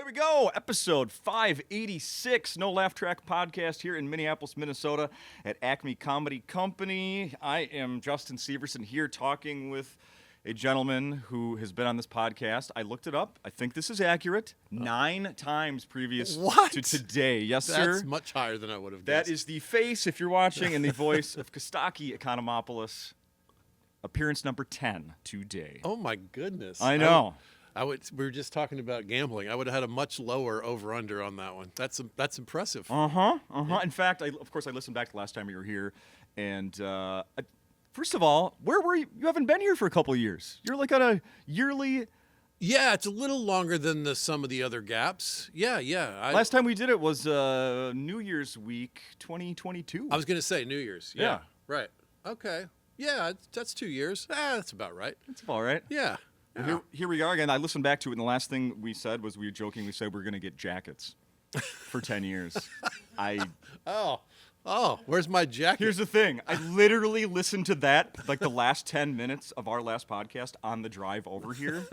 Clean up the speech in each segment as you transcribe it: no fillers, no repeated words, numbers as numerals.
There we go. Episode 586, No Laugh Track podcast here in Minneapolis, Minnesota at Acme Comedy Company. I am Justin Severson here talking with a gentleman who has been on this podcast. I looked it up. I think this is accurate. 9 times previous to today. Yes, sir. That's much higher than I would have guessed. That is the face, if you're watching, and the voice of Costaki Economopoulos. Appearance number 10 today. Oh, my goodness. I know. We were just talking about gambling. I would have had a much lower over-under on that one. That's impressive. Yeah. In fact, of course, I listened back to last time you were here, and first of all, where were you? You haven't been here for a couple of years. You're like on a yearly. Yeah, it's a little longer than some of the other gaps. Yeah. Last time we did it was New Year's week 2022. I was going to say New Year's. Yeah. Right. Okay. Yeah, that's 2 years. That's about right. That's about right. Yeah. Well, here we are again. I listened back to it, and the last thing we said was we jokingly said we're going to get jackets for 10 years. Oh, where's my jacket? Here's the thing. I literally listened to that, like the last 10 minutes of our last podcast on the drive over here.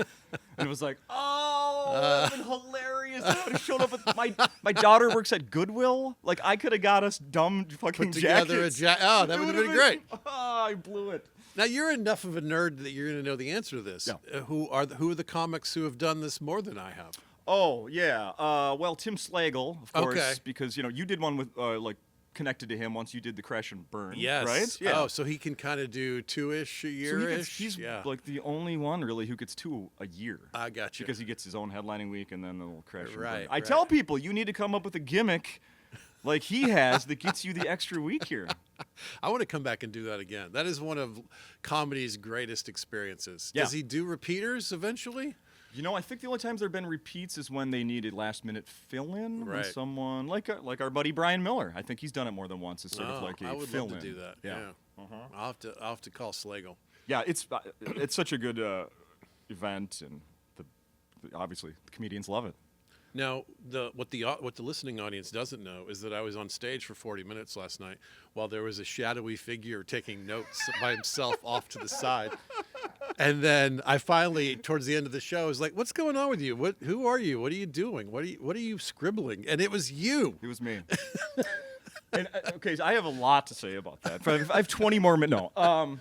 And it was like, that would have been hilarious. I would have showed up with my daughter works at Goodwill. Like, I could have got us dumb fucking Put together jackets. that would have been great. I blew it. Now, you're enough of a nerd that you're going to know the answer to this. Yeah. Who are the comics who have done this more than I have? Oh, yeah. Well, Tim Slagle, of course, Okay. because, you did one with, connected to him once you did the Crash and Burn. Yes. Right? Yeah. Oh, so he can kind of do 2-ish a year-ish? He's like the only one, really, who gets 2 a year. I got you. Because he gets his own headlining week and then the little Crash and Burn. Right, I tell people, you need to come up with a gimmick like he has that gets you the extra week here. I want to come back and do that again. That is one of comedy's greatest experiences. Yeah. Does he do repeaters eventually? I think the only times there have been repeats is when they needed last-minute fill-in. Right. When someone, like our buddy Brian Miller. I think he's done it more than once. It's sort of like a I would fill-in. love to do that. Yeah. I'll have to call Slagle. Yeah, it's such a good event, and obviously the comedians love it. Now, what the listening audience doesn't know is that I was on stage for 40 minutes last night while there was a shadowy figure taking notes by himself off to the side. And then I finally, towards the end of the show, was like, "What's going on with you? Who are you? What are you doing? What are you scribbling?" And it was you. It was me. And okay, so I have a lot to say about that. I have 20 more minutes. No.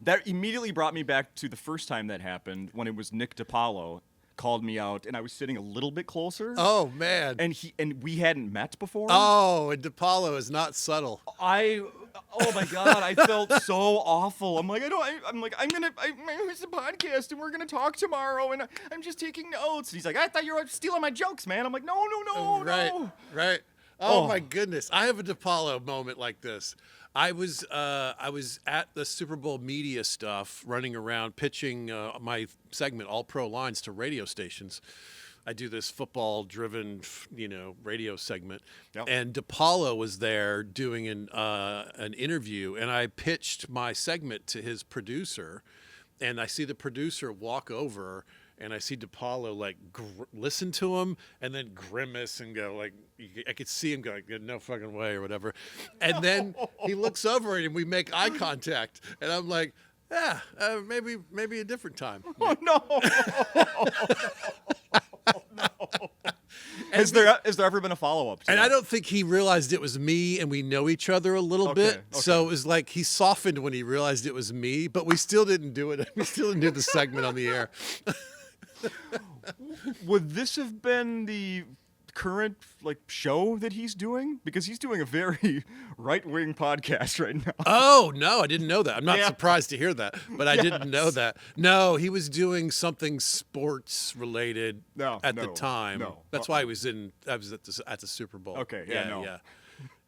That immediately brought me back to the first time that happened when it was Nick DiPaolo called me out, and I was sitting a little bit closer. Oh man! And we hadn't met before. Oh, and DiPaolo is not subtle. Oh my God, I felt so awful. I'm like, here's the podcast, and we're gonna talk tomorrow, and I'm just taking notes. And he's like, I thought you were stealing my jokes, man. I'm like, no. Right. Oh my goodness, I have a DiPaolo moment like this. I was at the Super Bowl media stuff, running around pitching my segment, All Pro Lines, to radio stations. I do this football-driven, radio segment, Yep. and DiPaolo was there doing an interview, and I pitched my segment to his producer, and I see the producer walk over, and I see DiPaolo listen to him, and then grimace and go I could see him go no fucking way or whatever, and then he looks over and we make eye contact, and I'm like, yeah, maybe a different time. Oh no. Has there ever been a follow-up? And I don't think he realized it was me, and we know each other a little bit. Okay. So it was like he softened when he realized it was me, but we still didn't do it. We still didn't do the segment on the air. Would this have been the current show that he's doing? Because he's doing a very right-wing podcast right now. Oh, no, I didn't know that. I'm not Yeah. surprised to hear that, but I didn't know that. No, he was doing something sports related at the time. No. That's why I was at the Super Bowl. Okay,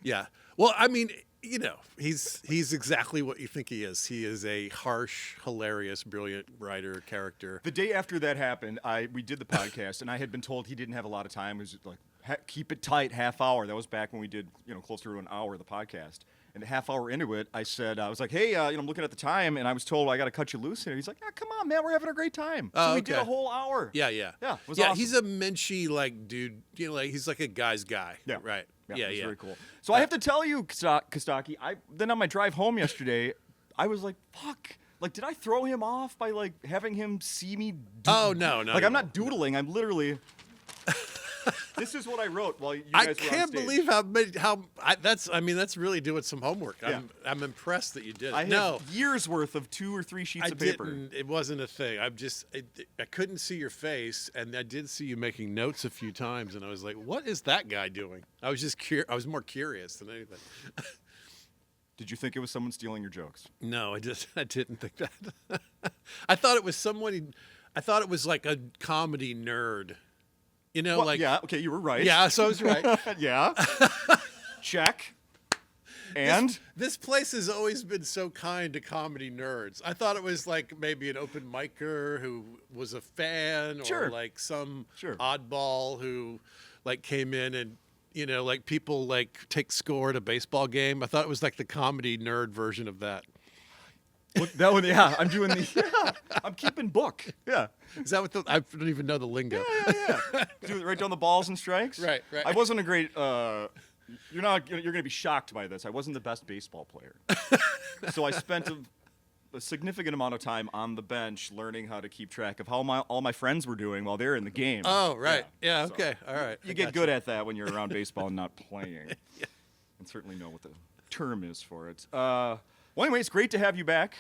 Yeah. Well, I mean, he's exactly what you think he is. He is a harsh, hilarious, brilliant writer, character. The day after that happened, we did the podcast, and I had been told he didn't have a lot of time. It was like, keep it tight, half hour. That was back when we did, closer to an hour of the podcast. And a half hour into it, I said, I was like, hey, I'm looking at the time, and I was told I got to cut you loose here. He's like, come on, man, we're having a great time. So we did a whole hour. Yeah. Yeah, it was yeah, awesome. he's a menschy, dude, he's like a guy's guy. Yeah. Right. Yeah, it was very cool. So I have to tell you, Costaki, then on my drive home yesterday, I was like, fuck. Did I throw him off by, having him see me? Oh, no. I'm not doodling. I'm literally... This is what I wrote while you I guys were on can't stage. believe that's really doing some homework. Yeah. I'm impressed that you did it. I have No, years worth of 2 or 3 sheets I of paper. didn't. It wasn't a thing. I couldn't see your face, and I did see you making notes a few times, and I was like, "What is that guy doing?" I was just I was more curious than anything. Did you think it was someone stealing your jokes? No, I didn't think that. I thought it was someone. I thought it was like a comedy nerd. You know, Well, like yeah, okay, you were right. yeah. So I was right. Yeah. Check. And This place has always been so kind to comedy nerds. I thought it was like maybe an open micer who was a fan, Sure. or like some Sure. oddball who like came in and like people like take score at a baseball game. I thought it was like the comedy nerd version of that. look, that one, yeah, I'm doing the, yeah, I'm keeping book. Yeah. Is that what I don't even know the lingo. Yeah. Do it right down the balls and strikes. Right. I wasn't a great, you're going to be shocked by this. I wasn't the best baseball player. So I spent a significant amount of time on the bench learning how to keep track of how all my friends were doing while they're in the game. Oh, right. Yeah, so okay. All right. You I get got good at that when you're around baseball and not playing. And certainly know what the term is for it. Well, anyway, it's great to have you back.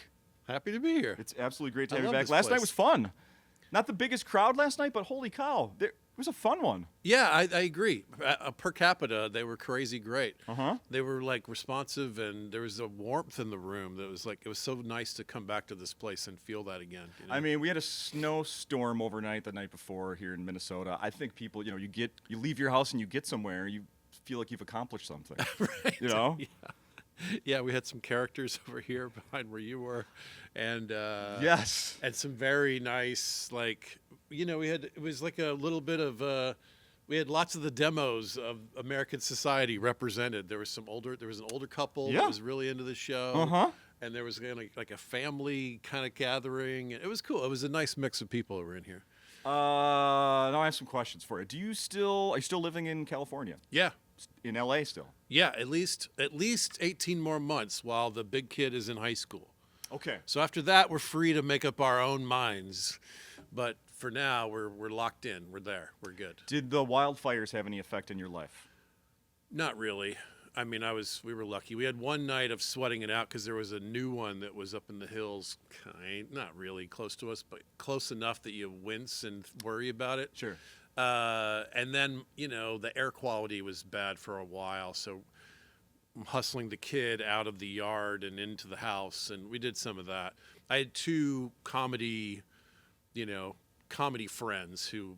Happy to be here. It's absolutely great to I have you love back. this Last night place. was fun. Not the biggest crowd last night, but holy cow, it was a fun one. Yeah, I agree. Per capita, they were crazy great. Uh-huh. They were like responsive, and there was a warmth in the room that was like, it was so nice to come back to this place and feel that again. You know? I mean, we had a snowstorm overnight the night before here in Minnesota. I think people, you leave your house and you get somewhere, you feel like you've accomplished something. right. You know? Yeah, we had some characters over here behind where you were, and Yes. and some very nice, like, it was like a little bit of we had lots of the demos of American society represented. There was an older couple Yeah. that was really into the show. Uh-huh. And there was like a family kind of gathering. It was cool. It was a nice mix of people that were in here. Now I have some questions for you. Are you still living in California? Yeah. In LA still? Yeah, at least 18 more months while the big kid is in high school. Okay. So after that, we're free to make up our own minds. But for now, we're locked in. We're there. We're good. Did the wildfires have any effect in your life? Not really. I mean, we were lucky. We had one night of sweating it out because there was a new one that was up in the hills, not really close to us, but close enough that you wince and worry about it. Sure. And then, the air quality was bad for a while, so I'm hustling the kid out of the yard and into the house, and we did some of that. I had two comedy friends who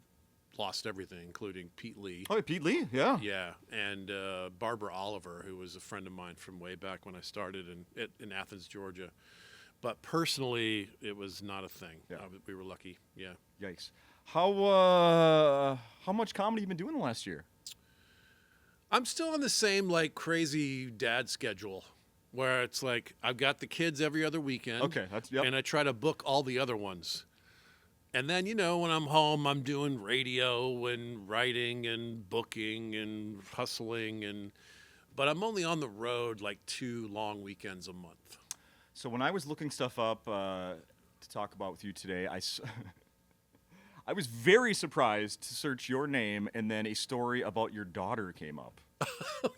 lost everything, including Pete Lee. Oh, Pete Lee, yeah. Yeah, and Barbara Oliver, who was a friend of mine from way back when I started in Athens, Georgia. But personally, it was not a thing. Yeah. We were lucky. Yeah. Yikes. How much comedy you been doing the last year? I'm still on the same like crazy dad schedule, where it's like I've got the kids every other weekend. Okay, yep. And I try to book all the other ones. And then, when I'm home, I'm doing radio and writing and booking and hustling, but I'm only on the road like 2 long weekends a month. So when I was looking stuff up to talk about with you today, I was very surprised to search your name, and then a story about your daughter came up.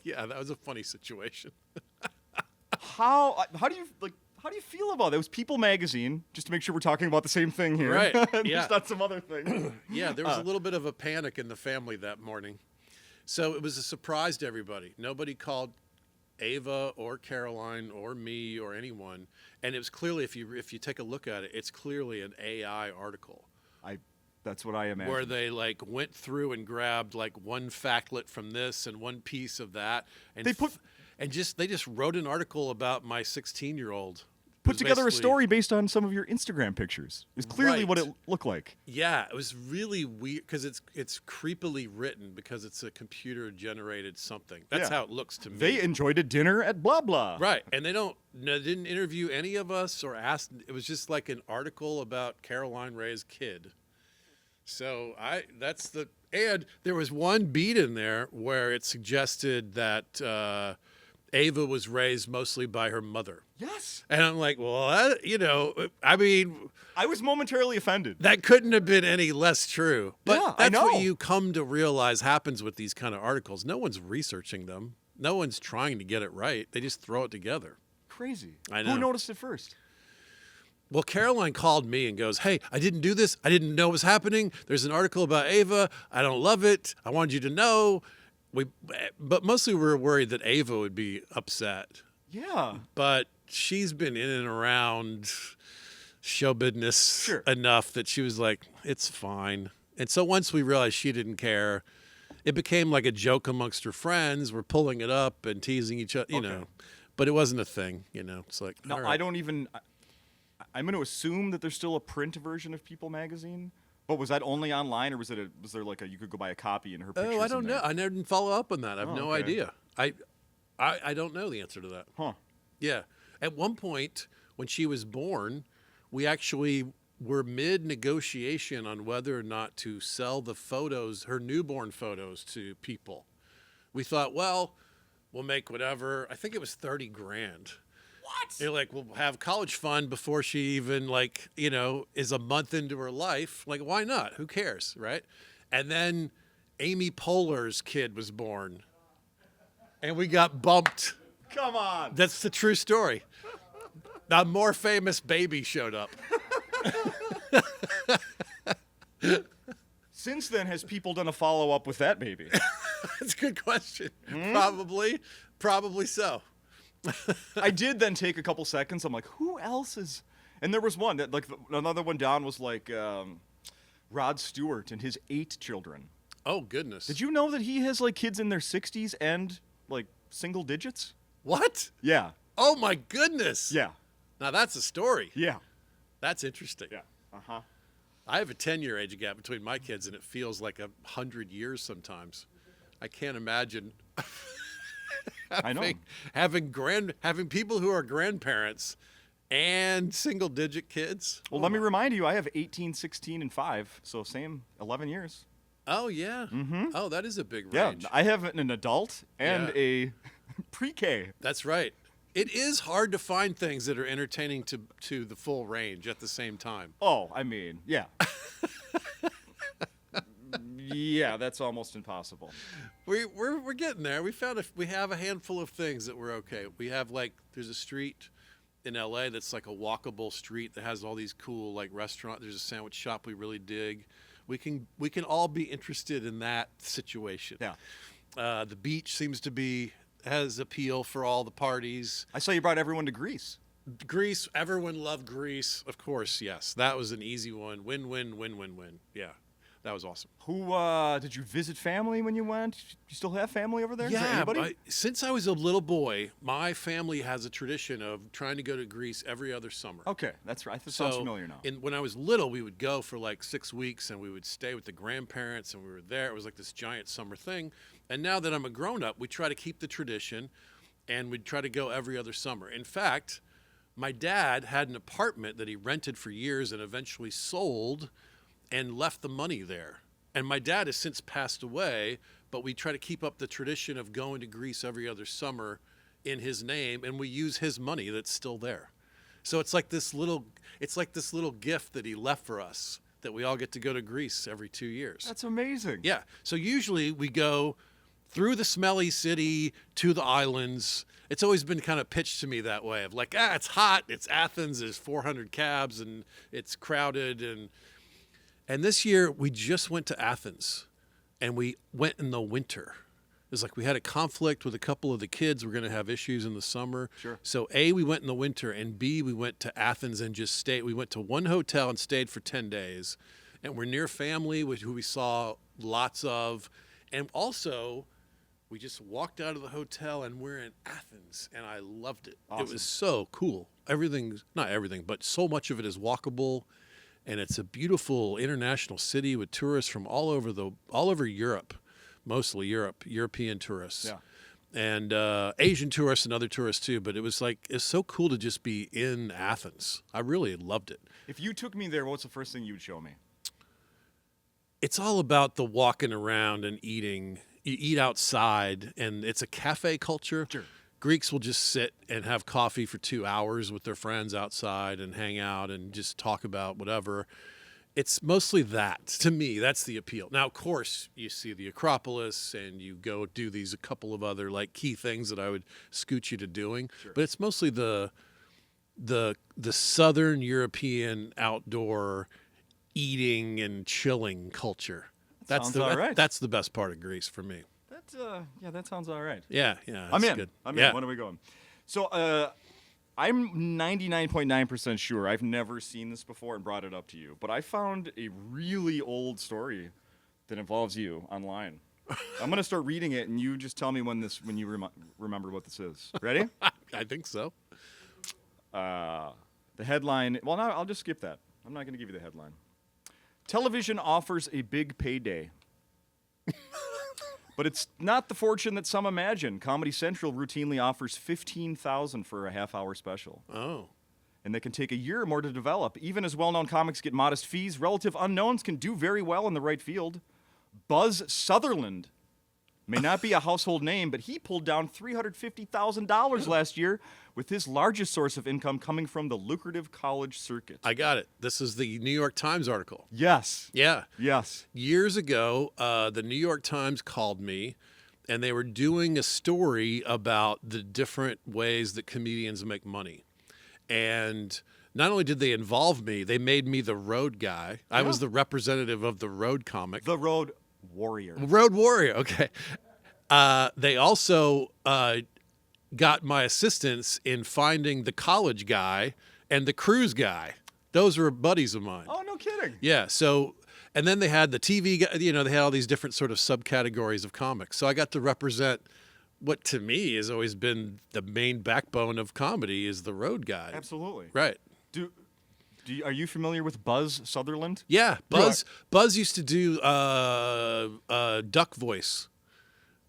Yeah, that was a funny situation. How do you feel about that? It was People Magazine, just to make sure we're talking about the same thing here. Right, And yeah. Just not some other thing. Yeah, there was a little bit of a panic in the family that morning. So it was a surprise to everybody. Nobody called Ava or Caroline or me or anyone. And it was clearly, if you take a look at it, it's clearly an AI article. That's what I imagine. Where they like went through and grabbed like one factlet from this and one piece of that, and they just wrote an article about my 16-year-old. Put together a story based on some of your Instagram pictures. It's clearly what it looked like. Yeah, it was really weird because it's creepily written because it's a computer-generated something. That's how it looks to me. They enjoyed a dinner at blah blah. Right, and they didn't interview any of us or ask. It was just like an article about Caroline Ray's kid. So and there was one beat in there where it suggested that Ava was raised mostly by her mother. Yes. And I'm like, well, I mean, I was momentarily offended. that couldn't have been any less true. But Yeah, I that's what know. you come to realize happens with these kind of articles. No one's researching them. No one's trying to get it right. They just throw it together. Crazy. I know. Who noticed it first? Well, Caroline called me and goes, hey, I didn't do this. I didn't know it was happening. There's an article about Ava. I don't love it. I wanted you to know. But mostly we were worried that Ava would be upset. Yeah. But she's been in and around show business enough that she was like, it's fine. And so once we realized she didn't care, it became like a joke amongst her friends. We're pulling it up and teasing each other, you know. But it wasn't a thing, you know. It's like, No, all right. I don't even. I'm going to assume that there's still a print version of People magazine. But was that only online, or was there like you could go buy a copy and her pictures? Oh, I don't in know. there? I never didn't follow up on that. I have no okay. idea. I don't know the answer to that. Huh. Yeah. At one point, when she was born, we actually were mid-negotiation on whether or not to sell the photos, her newborn photos, to people. We thought, well, we'll make whatever. I think it was $30,000. What? They're like, we'll have college fund before she even, like, you know, is a month into her life. Like, why not? Who cares, right? And then Amy Poehler's kid was born. And we got bumped. Come on. That's the true story. A more famous baby showed up. Since then, has People done a follow-up with that baby? That's a good question. Probably so. I did then take a couple seconds. I'm like, who else is? And there was one that, like, another one down was like Rod Stewart and his 8 children. Oh, goodness. Did you know that he has like kids in their 60s and like single digits? What? Yeah. Oh, my goodness. Yeah. Now, that's a story. Yeah. That's interesting. Yeah. Uh-huh. I have a 10-year age gap between my kids, and it feels like 100 years sometimes. I can't imagine I know. having people who are grandparents and single-digit kids. Well, let me remind you, I have 18, 16, and 5, so same 11 years. Oh, yeah. Mm-hmm. Oh, that is a big Yeah, range. I have an adult and Yeah. a pre-K. That's right. It is hard to find things that are entertaining to the full range at the same time. Oh, I mean, yeah. Yeah, that's almost impossible. We're getting there. We have a handful of things that we're okay. We have, like, there's a street in LA that's like a walkable street that has all these cool, like, restaurants. There's a sandwich shop we really dig. We can all be interested in that situation. Yeah. The beach has appeal for all the parties. I saw you brought everyone to Greece. Greece, everyone loved Greece. Of course, yes. That was an easy one. Win, win, win, win, win. Yeah. That was awesome. Who did you visit family when you went? You still have family over there? Is there Yeah, anybody? since I was a little boy, my family has a tradition of trying to go to Greece every other summer. Okay, that's right. That sounds familiar now. When I was little, we would go for like 6 weeks, and we would stay with the grandparents, and we were there. It was like this giant summer thing. And now that I'm a grown-up, we try to keep the tradition, and we'd try to go every other summer. In fact, my dad had an apartment that he rented for years and eventually sold and left the money there. And my dad has since passed away, but we try to keep up the tradition of going to Greece every other summer in his name, and we use his money that's still there. So it's like this little gift that he left for us, that we all get to go to Greece every 2 years. That's amazing. Yeah. So usually we go through the smelly city to the islands. It's always been kind of pitched to me that way of like, it's hot, it's Athens, there's 400 cabs, and it's crowded, and this year, we just went to Athens, and we went in the winter. It was like we had a conflict with a couple of the kids. We're going to have issues in the summer. Sure. So, A, we went in the winter, and B, we went to Athens and just stayed. We went to one hotel and stayed for 10 days. And we're near family, who we saw lots of. And also, we just walked out of the hotel, and we're in Athens, and I loved it. Awesome. It was so cool. Not everything, but so much of it is walkable. And it's a beautiful international city with tourists from all over Europe, mostly European tourists, Yeah. and Asian tourists and other tourists too. But it's so cool to just be in Athens. I really loved it. If you took me there, what's the first thing you'd show me? It's all about the walking around and eating. You eat outside, and it's a cafe culture. Sure. Greeks will just sit and have coffee for 2 hours with their friends outside and hang out and just talk about whatever. It's mostly that. To me, that's the appeal. Now, of course, you see the Acropolis and you go do a couple of other like key things that I would scoot you to doing. Sure. But it's mostly the Southern European outdoor eating and chilling culture. Sounds all right. That's the best part of Greece for me. That sounds all right. Yeah. I'm in. Good. I'm yeah. in. When are we going? So, I'm 99.9% sure I've never seen this before and brought it up to you, but I found a really old story that involves you online. I'm going to start reading it, and you just tell me when you remember what this is. Ready? I think so. The headline. Well, no, I'll just skip that. I'm not going to give you the headline. Television offers a big payday. But it's not the fortune that some imagine. Comedy Central routinely offers $15,000 for a half-hour special. Oh. And they can take a year or more to develop. Even as well-known comics get modest fees, relative unknowns can do very well in the right field. Buzz Sutherland may not be a household name, but he pulled down $350,000 last year, with his largest source of income coming from the lucrative college circuit. I got it. This is the New York Times article. Yes. Yeah. Yes. Years ago, the New York Times called me, and they were doing a story about the different ways that comedians make money. And not only did they involve me, they made me the road guy. Yeah. I was the representative of the road comic. The road warrior. Road warrior, okay. They also got my assistance in finding the college guy and the cruise guy. Those were buddies of mine. Oh, no kidding. Yeah, so, and then they had the TV guy, they had all these different sort of subcategories of comics. So I got to represent what to me has always been the main backbone of comedy is the road guy. Absolutely. Right. Are you familiar with Buzz Sutherland? Yeah, Buzz used to do duck voice,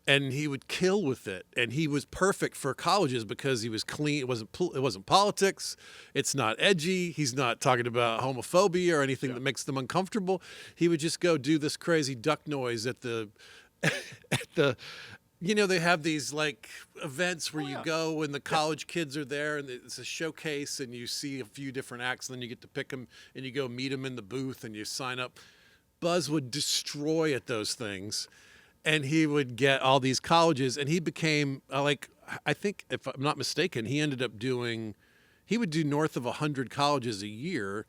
and he would kill with it. And he was perfect for colleges because he was clean. It wasn't politics. It's not edgy. He's not talking about homophobia or anything that makes them uncomfortable. He would just go do this crazy duck noise at the they have these like events where you go and the college kids are there and it's a showcase and you see a few different acts and then you get to pick them and you go meet them in the booth and you sign up. Buzz would destroy at those things and he would get all these colleges and he became I think if I'm not mistaken, he ended up he would do north of 100 colleges a year.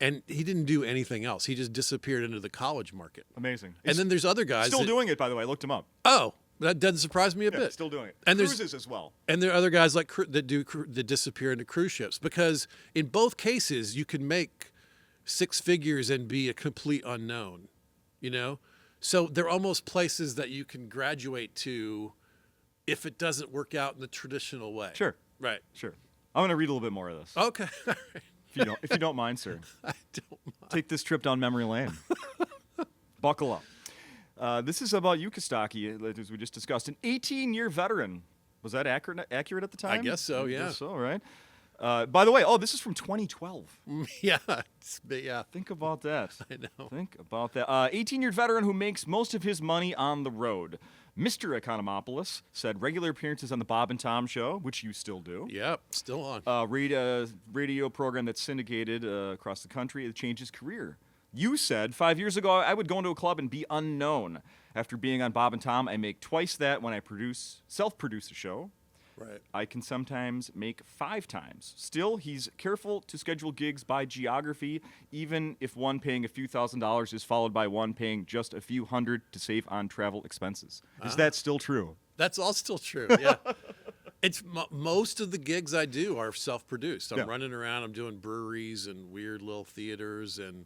And he didn't do anything else. He just disappeared into the college market. Amazing. And then there's other guys. Still doing it, by the way. I looked him up. Oh, that doesn't surprise me a bit. Still doing it. And Cruises as well. And there are other guys that disappear into cruise ships because in both cases you can make six figures and be a complete unknown, So they're almost places that you can graduate to if it doesn't work out in the traditional way. Sure. Right. Sure. I'm going to read a little bit more of this. Okay. All right. If you don't mind, sir. I don't mind. Take this trip down memory lane. Buckle up. This is about you, Costaki, as we just discussed. An 18-year veteran. Was that accurate at the time? I guess so, yeah. I guess so, right? By the way, this is from 2012. Yeah. Think about that. I know. Think about that. 18-year veteran who makes most of his money on the road. Mr. Economopoulos said regular appearances on the Bob and Tom Show, which you still do. Yep, still on. Radio program that's syndicated across the country. It changed his career. You said 5 years ago I would go into a club and be unknown. After being on Bob and Tom, I make twice that when I self-produce a show. Right. I can sometimes make 5 times. Still, he's careful to schedule gigs by geography, even if one paying a few $1,000s is followed by one paying just a few hundred to save on travel expenses. Is that still true? That's all still true, yeah. It's most of the gigs I do are self-produced. I'm running around, I'm doing breweries and weird little theaters and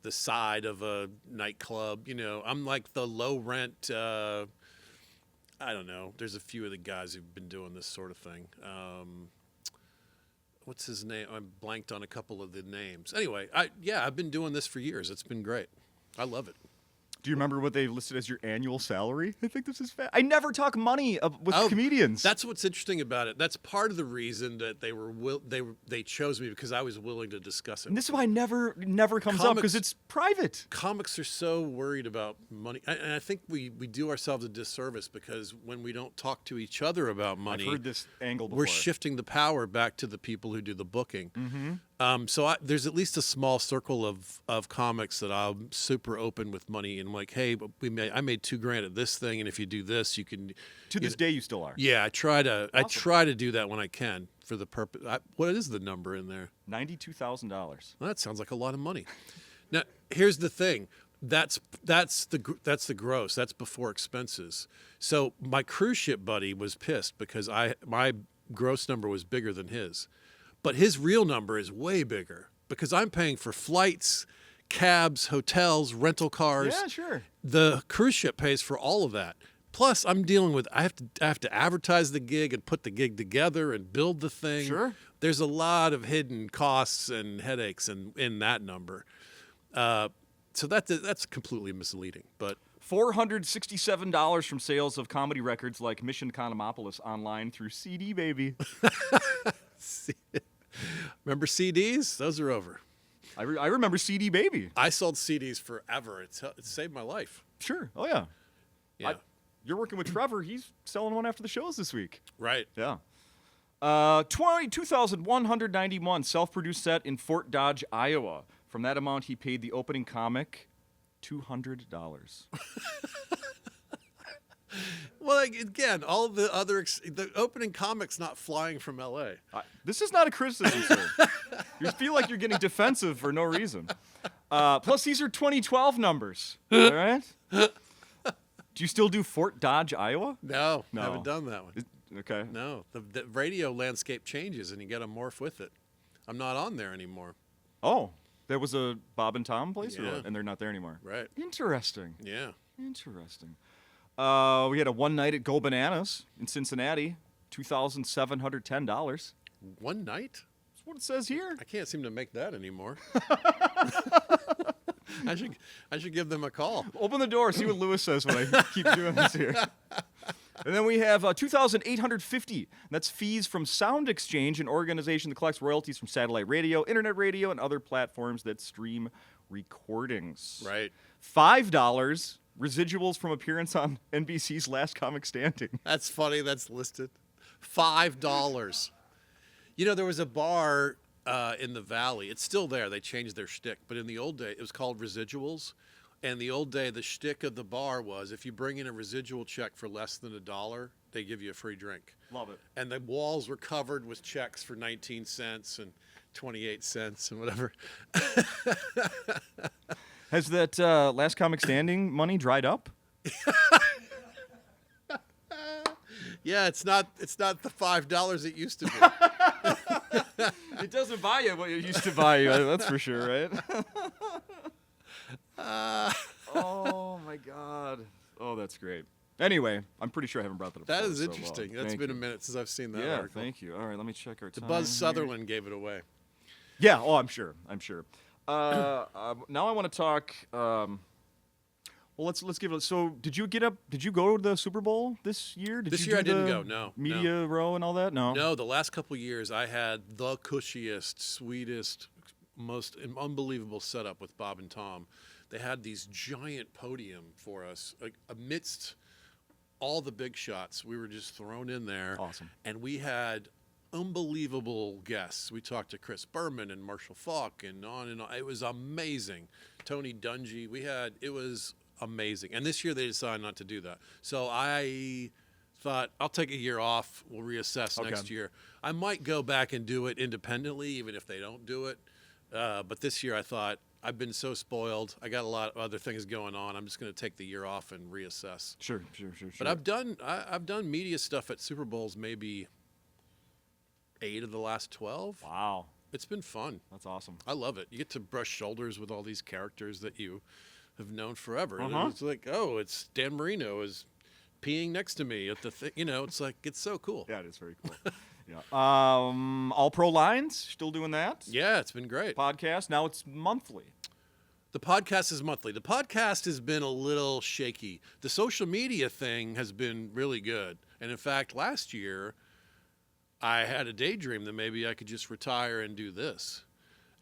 the side of a nightclub. I'm like the low-rent... I don't know. There's a few of the guys who've been doing this sort of thing. What's his name? I'm blanked on a couple of the names. Anyway, I've been doing this for years. It's been great. I love it. Do you remember what they listed as your annual salary? I think this is I never talk money with comedians. That's what's interesting about it. That's part of the reason that they chose me, because I was willing to discuss it. And this is why never comes up, because it's private. Comics are so worried about money, and I think we do ourselves a disservice, because when we don't talk to each other about money, I've heard this angle before. We're shifting the power back to the people who do the booking. Mm-hmm. So there's at least a small circle of comics that I'm super open with money, and like, hey, I made $2,000 at this thing, and if you do this, you can. To this day, you still are. Yeah, I try to. Awesome. I try to do that when I can for the purpose. What is the number in there? $92,000. Well, that sounds like a lot of money. Now, here's the thing. That's the gross. That's before expenses. So my cruise ship buddy was pissed because my gross number was bigger than his, but his real number is way bigger because I'm paying for flights, cabs, hotels, rental cars. Yeah, sure. The cruise ship pays for all of that. Plus, I'm dealing with I have to advertise the gig and put the gig together and build the thing. Sure. There's a lot of hidden costs and headaches in that number. So that's completely misleading. But $467 from sales of comedy records like Mission Economopoulos online through CD Baby. Remember CDs? Those are over. I remember CD Baby. I sold CDs forever. It saved my life. Sure. Oh, yeah. Yeah. You're working with Trevor. He's selling one after the shows this week. Right. Yeah. 2,191 self-produced set in Fort Dodge, Iowa. From that amount, he paid the opening comic $200. Well, again, all the other the opening comics not flying from L.A. This is not a criticism, sir. You feel like you're getting defensive for no reason. Plus, these are 2012 numbers. All right? Do you still do Fort Dodge, Iowa? No, haven't done that one. Okay. No, the radio landscape changes, and you got to morph with it. I'm not on there anymore. Oh, there was a Bob and Tom place, or Yeah. what? And they're not there anymore. Right. Interesting. Yeah. Interesting. We had a one night at Go Bananas in Cincinnati, $2,710. One night? That's what it says here. I can't seem to make that anymore. I should give them a call. Open the door, see what Lewis says when I keep doing this here. And then we have $2,850. That's fees from Sound Exchange, an organization that collects royalties from satellite radio, internet radio, and other platforms that stream recordings. Right. $5, residuals from appearance on NBC's Last Comic Standing. That's funny. That's listed. $5. You know, there was a bar in the Valley. It's still there. They changed their shtick. But in the old day, it was called Residuals. And the old day, the shtick of the bar was if you bring in a residual check for less than $1, they give you a free drink. Love it. And the walls were covered with checks for 19 cents and 28 cents and whatever. Has that Last Comic Standing money dried up? Yeah, it's not the $5 it used to be. It doesn't buy you what it used to buy you. That's for sure, right? Oh my God. Oh, that's great. Anyway, I'm pretty sure I haven't brought that up. That before, is so, interesting. That's thank been you. a minute since I've seen that Yeah, article. thank you. All right, let me check our time. Buzz here. Sutherland gave it away. Yeah. Oh, I'm sure. Now I want to talk. Well, let's give it. So, did you go to the Super Bowl this year? This you year do I didn't the go, no, Media row and all that. No. No, the last couple of years I had the cushiest, sweetest, most unbelievable setup with Bob and Tom. They had these giant podium for us, like amidst all the big shots. We were just thrown in there. Awesome. And we had unbelievable guests. We talked to Chris Berman and Marshall Falk and on and on. It was amazing. Tony Dungy. It was amazing. And this year they decided not to do that. So I thought, I'll take a year off. We'll reassess next year. I might go back and do it independently, even if they don't do it. But this year I thought, I've been so spoiled. I got a lot of other things going on. I'm just going to take the year off and reassess. Sure. But I've done media stuff at Super Bowls maybe 8 of the last 12. Wow. It's been fun. That's awesome. I love it. You get to brush shoulders with all these characters that you have known forever. Uh-huh. It's like, oh, it's Dan Marino is peeing next to me at the thing. You know, it's like, it's so cool. Yeah, it is very cool. Yeah. All Pro Lines, still doing that? Yeah, it's been great. Podcast. Now it's monthly. The podcast is monthly. The podcast has been a little shaky. The social media thing has been really good. And in fact, last year, I had a daydream that maybe I could just retire and do this.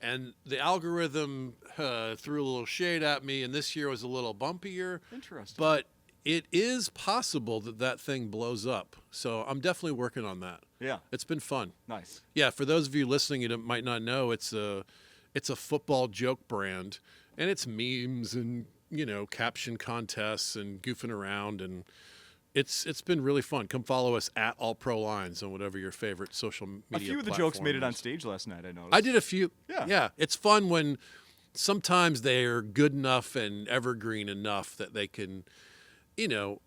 And the algorithm threw a little shade at me, and this year was a little bumpier. Interesting. But it is possible that that thing blows up. So I'm definitely working on that. Yeah. It's been fun. Nice. Yeah, for those of you listening, you might not know, it's a football joke brand. And it's memes and, caption contests and goofing around. And it's been really fun. Come follow us at All Pro Lines on whatever your favorite social media A few of the jokes made it on stage last night, I noticed. I did a few. Yeah. It's fun when sometimes they are good enough and evergreen enough that they can,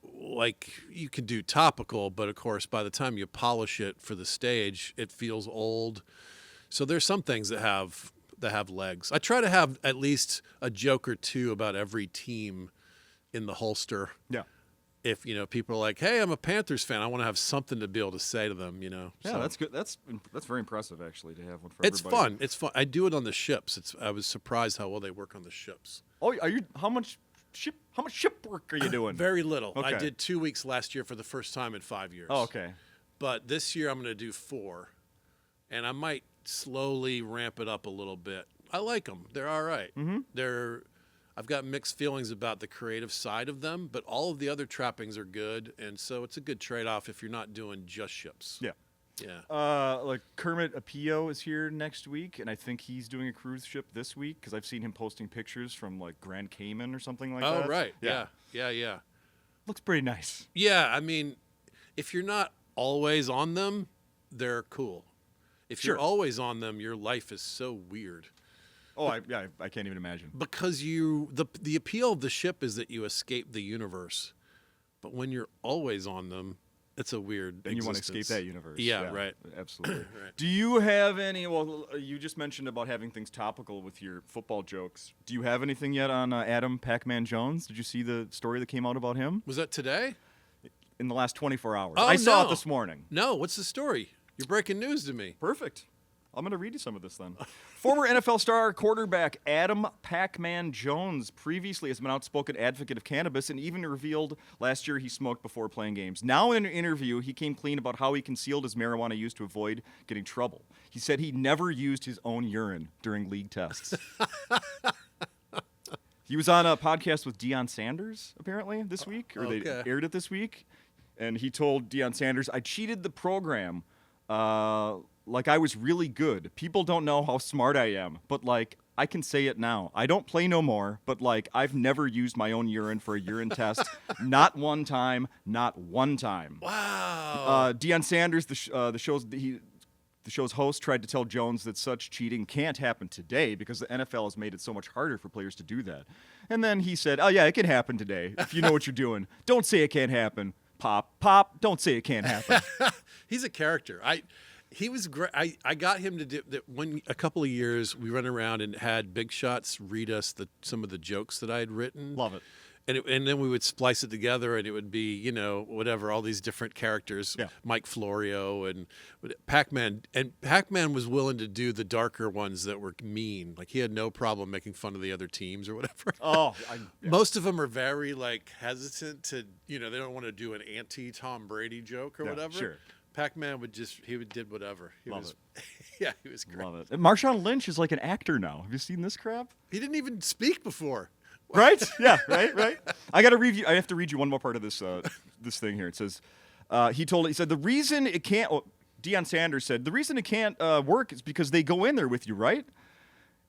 like you can do topical, but of course, by the time you polish it for the stage, it feels old. So there's some things that have legs. I try to have at least a joke or two about every team in the holster. Yeah. If, people are like, hey, I'm a Panthers fan, I want to have something to be able to say to them, Yeah, So that's good. That's very impressive, actually, to have one for it's everybody. fun. It's fun. I do it on the ships. I was surprised how well they work on the ships. Oh, how much ship work are you doing? Very little. Okay. I did 2 weeks last year for the first time in 5 years. Oh, okay. But this year I'm going to do 4. And I might slowly ramp it up a little bit. I like them. They're all right. Mm-hmm. I've got mixed feelings about the creative side of them, but all of the other trappings are good, and so it's a good trade-off if you're not doing just ships. Yeah. Yeah. Like Kermit Apio is here next week, and I think he's doing a cruise ship this week because I've seen him posting pictures from like Grand Cayman or something like that. Oh, right. Yeah. Looks pretty nice. Yeah, I mean, if you're not always on them, they're cool. If you're always on them, your life is so weird. Oh, I can't even imagine. Because the appeal of the ship is that you escape the universe. But when you're always on them, it's a weird And you want to existence. escape that universe. Yeah, right. Absolutely. Right. Do you have any, well, you just mentioned about having things topical with your football jokes. Do you have anything yet on Adam Pac-Man Jones? Did you see the story that came out about him? Was that today? In the last 24 hours. Oh, I saw no. it this morning. No, what's the story? You're breaking news to me. Perfect. I'm going to read you some of this then. Former NFL star quarterback Adam Pac-Man Jones previously has been an outspoken advocate of cannabis and even revealed last year he smoked before playing games. Now in an interview, he came clean about how he concealed his marijuana use to avoid getting trouble. He said he never used his own urine during league tests. He was on a podcast with Deion Sanders, apparently, this week, or they aired it this week. And he told Deion Sanders, I cheated the program like I was really good. People don't know how smart I am, but like I can say it now. I don't play no more, but like I've never used my own urine for a urine test. Not one time. Wow. Deion Sanders, the show's host, tried to tell Jones that such cheating can't happen today because the NFL has made it so much harder for players to do that. And then he said, oh yeah, it can happen today if you know what you're doing. Don't say it can't happen. Pop, don't say it can't happen. He's a character. He was great. I got him to do that when a couple of years we went around and had Big Shots read us some of the jokes that I had written. Love it. And then we would splice it together, and it would be, whatever, all these different characters, Yeah. Mike Florio and Pac-Man. And Pac-Man was willing to do the darker ones that were mean. Like, he had no problem making fun of the other teams or whatever. Oh, Most of them are very, hesitant to, they don't want to do an anti-Tom Brady joke or whatever. Sure. Pac-Man did whatever. Love it. Yeah, he was great. Love it. And Marshawn Lynch is like an actor now. Have you seen this crap? He didn't even speak before. Right? Yeah, right. I have to read you one more part of this this thing here. It says, he said, the reason it can't, Deion Sanders said, the reason it can't work is because they go in there with you, right?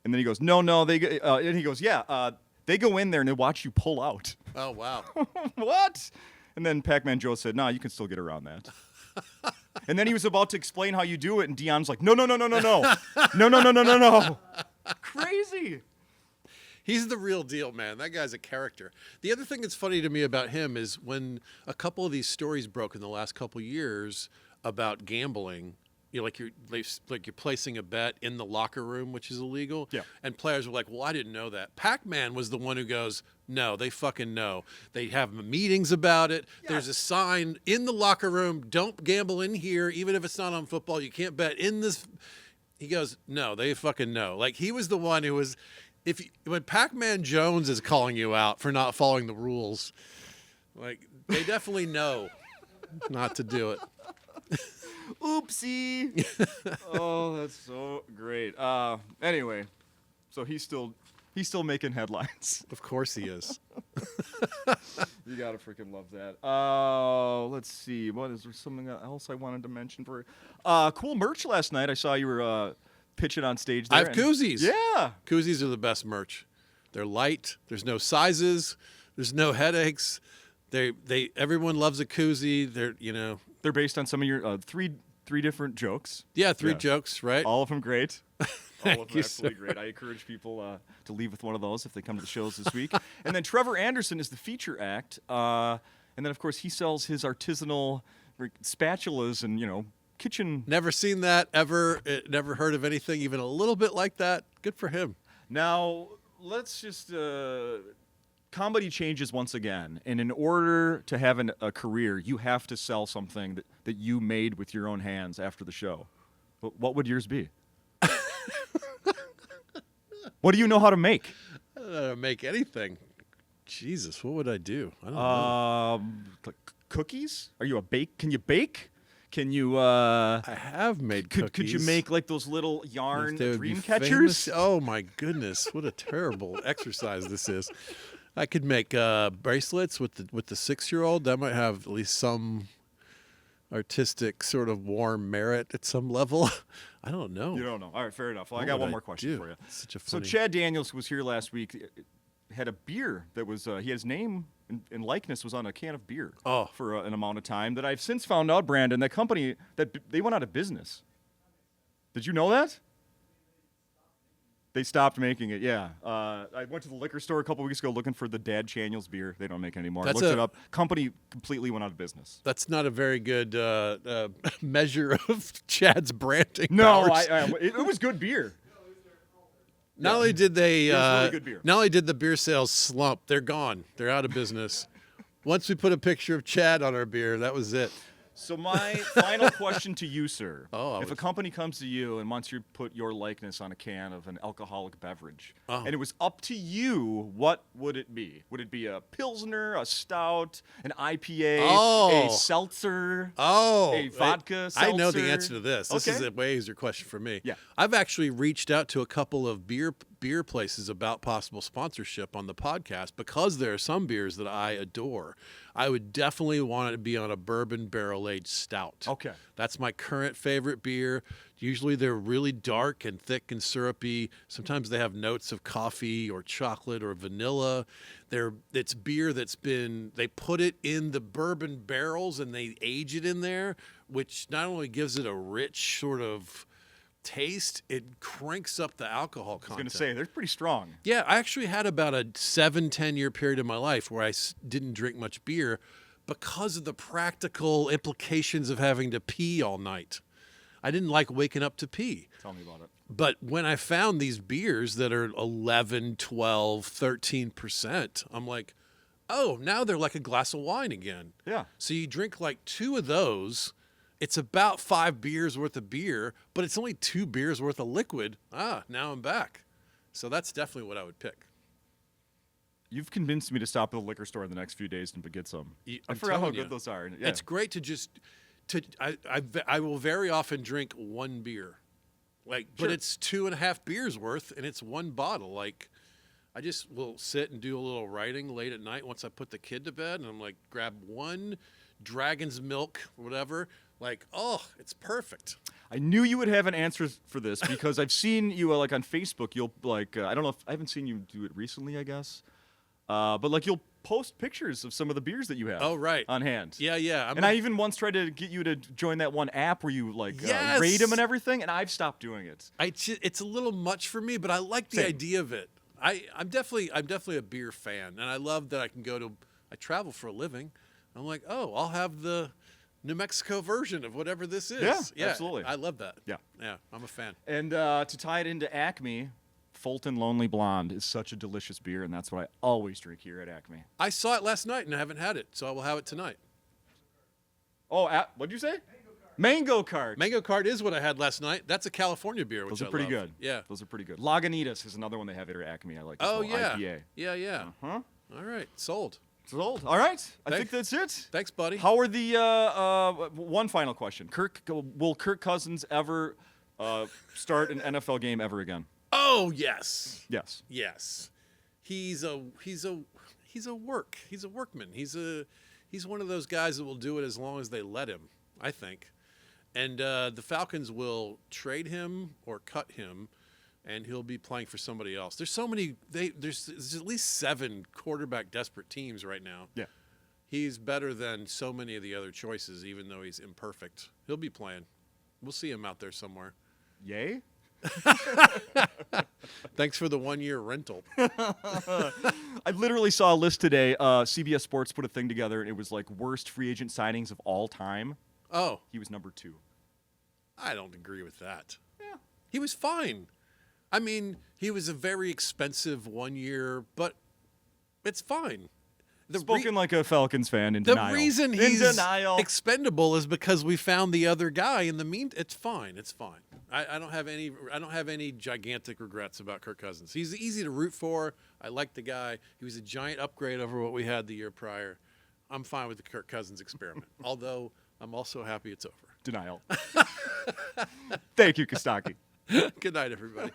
And then he goes, no, and he goes, yeah, they go in there and they watch you pull out. Oh, wow. What? And then Pac-Man Joe said, no, you can still get around that. And then he was about to explain how you do it, and Deion's like, no. No. Crazy. He's the real deal, man. That guy's a character. The other thing that's funny to me about him is when a couple of these stories broke in the last couple of years about gambling, you're placing a bet in the locker room, which is illegal. Yeah. And players were like, well, I didn't know that. Pac-Man was the one who goes, no, they fucking know. They have meetings about it. Yeah. There's a sign in the locker room, don't gamble in here, even if it's not on football. You can't bet in this. He goes, no, they fucking know. Like, he was the one who was when Pac-Man Jones is calling you out for not following the rules, like they definitely know not to do it. Oopsie. Oh, that's so great. Anyway, so he's still making headlines. Of course he is. You gotta freaking love that. Let's see. What is there? Something else I wanted to mention for? Cool merch last night. I saw you were pitching on stage there. I have koozies. Yeah, Koozies are the best merch. They're light. There's no sizes. There's no headaches. Everyone loves a koozie. they're based on some of your three different jokes. Yeah, three jokes, right? All of them great. All of them you, absolutely great. I encourage people to leave with one of those if they come to the shows this week. And then Trevor Anderson is the feature act. And then, of course, he sells his artisanal spatulas and, kitchen. Never seen that ever. Never heard of anything even a little bit like that. Good for him. Now, let's just... comedy changes once again. And in order to have a career, you have to sell something that you made with your own hands after the show. What would yours be? What do you know how to make? I don't know how to make anything. Jesus, what would I do? I don't know. Cookies? Are you a bake? Can you bake? Can you? I have made cookies. Could you make like those little yarn If they would dream be catchers? famous- Oh my goodness, what a terrible exercise this is. I could make bracelets with the 6-year-old. That might have at least some artistic sort of warm merit at some level. I don't know. You don't know. All right, fair enough. Well, I What got would one I more question do? for you. Such a So funny. Chad Daniels was here last week. Had a beer that was he had his name and likeness was on a can of beer for an amount of time that I've since found out, Brandon, that company that they went out of business. Did you know that? They stopped making it, yeah. I went to the liquor store a couple weeks ago looking for the Dad Daniels beer. They don't make it anymore. I That's looked it up. Company completely went out of business. That's not a very good measure of Chad's branding. No, powers. it was good beer. Not only did they, It was really good beer. not only did the beer sales slump, they're gone. They're out of business. Once we put a picture of Chad on our beer, that was it. So my final question to you, sir. Oh, if a company comes to you and wants you to put your likeness on a can of an alcoholic beverage, and it was up to you, what would it be? Would it be a Pilsner, a Stout, an IPA, a seltzer, a vodka seltzer? I know the answer to this. This is Okay. a way easier question for me. Yeah. I've actually reached out to a couple of beer places about possible sponsorship on the podcast because there are some beers that I adore. I would definitely want it to be on a bourbon barrel-aged stout. Okay. That's my current favorite beer. Usually they're really dark and thick and syrupy. Sometimes they have notes of coffee or chocolate or vanilla. It's beer they put it in the bourbon barrels and they age it in there, which not only gives it a rich sort of taste, it cranks up the alcohol content. I was going to say, they're pretty strong. Yeah, I actually had about a 7-10 year period in my life where I didn't drink much beer because of the practical implications of having to pee all night. I didn't like waking up to pee. Tell me about it. But when I found these beers that are 11, 12, 13%, I'm like, oh, now they're like a glass of wine again. Yeah. So you drink like 2 of those. It's about 5 beers worth of beer, but it's only 2 beers worth of liquid. Now I'm back. So that's definitely what I would pick. You've convinced me to stop at the liquor store in the next few days and get some. I I'm forgot how telling good you. those are. Yeah. It's great I will very often drink 1 beer. But it's 2.5 beers worth and it's 1 bottle. Like I just will sit and do a little writing late at night once I put the kid to bed and I'm like, grab 1 Dragon's Milk, whatever. Like, oh, it's perfect. I knew you would have an answer for this because I've seen you like on Facebook. You'll like I don't know if I haven't seen you do it recently. I guess, but like you'll post pictures of some of the beers that you have. Oh, right. On hand. Yeah. I even once tried to get you to join that one app where you like Yes! rate them and everything, and I've stopped doing it. It's a little much for me, but I like the Same. idea of it. I'm definitely a beer fan, and I love that I can I travel for a living. I'm like, oh, I'll have the New Mexico version of whatever this is. Yeah, absolutely. I love that. Yeah. I'm a fan. And to tie it into Acme, Fulton Lonely Blonde is such a delicious beer, and that's what I always drink here at Acme. I saw it last night and I haven't had it, so I will have it tonight. Oh, what'd you say? Mango Cart. Mango Cart is what I had last night. That's a California beer, which Those are I pretty love. good. Yeah. Those are pretty good. Lagunitas is another one they have here at Acme. I like. As Oh well. yeah. IPA. Yeah. Huh? All right, sold. Sold. All right. I think Thanks. that's it. Thanks, buddy. How are the one final question? Will Kirk Cousins ever start an NFL game ever again? Oh yes. Yes. Yes. He's a workman. He's one of those guys that will do it as long as they let him, I think. And the Falcons will trade him or cut him, and he'll be playing for somebody else. There's so many. There's at least 7 quarterback desperate teams right now. Yeah. He's better than so many of the other choices, even though he's imperfect. He'll be playing. We'll see him out there somewhere. Yay. Thanks for the 1-year rental. I literally saw a list today. CBS Sports put a thing together, and it was like worst free agent signings of all time. Oh, He was number 2. I don't agree with that. Yeah. He was fine. I mean, he was a very expensive 1 year, but it's fine. Spoken like a Falcons fan in The denial. reason in he's denial. expendable is because we found the other guy. In the meantime, it's fine. It's fine. I don't have any gigantic regrets about Kirk Cousins. He's easy to root for. I like the guy. He was a giant upgrade over what we had the year prior. I'm fine with the Kirk Cousins experiment. Although I'm also happy it's over. Denial. Thank you, Costaki. Good night, everybody.